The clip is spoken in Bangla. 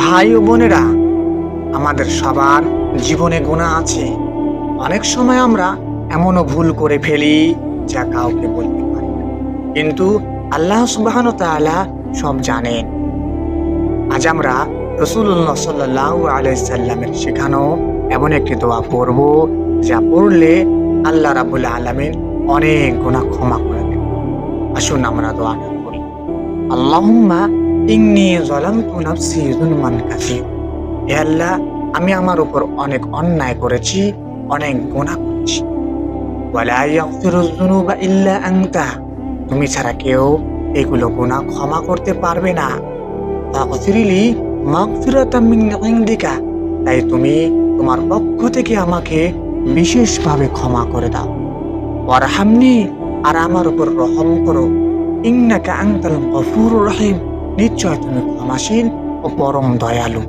ভাই ও বোনেরা, আমাদের সবার জীবনে গুনাহ আছে। অনেক সময় আমরা এমনও ভুল করে ফেলি যা কাউকে বলতে পারি না, কিন্তু আল্লাহ সুবহানাহু ওয়া তাআলা সব জানেন। আজ আমরা রাসূলুল্লাহ সাল্লাল্লাহু আলাইহি সাল্লামের শেখানো এমন একটি দোয়া পড়ব, যা পড়লে আল্লাহ রাব্বুল আলামিন অনেক গুনাহ ক্ষমা করে দেন। আসুন আমরা দোয়াটা করি। আল্লাহুম্মা ইন্নী যালামতু নাফসি যুলমান কাসীর। হে আল্লাহ, আমি আমার উপর অনেক অন্যায় করেছি, অনেক গুনাহ করেছি। ওয়ালা ইয়াগফিরুয যুনুবা ইল্লা আনতা। তুমি ছাড়া কেউ এগুলো গুনাহ ক্ষমা করতে পারবে না। ফাগফিরলি মাগফিরাতাম মিন ইনদিকা। তাই তুমি তোমার পক্ষ থেকে আমাকে বিশেষভাবে ক্ষমা করে দাও। ওয়ারহামনি, আর আমার উপর রহম করো। ইন্নাকা আনতাল গফুরুর রহিম। নিশ্চয় তুমি ক্ষমাশীল ও পরম দয়ালু।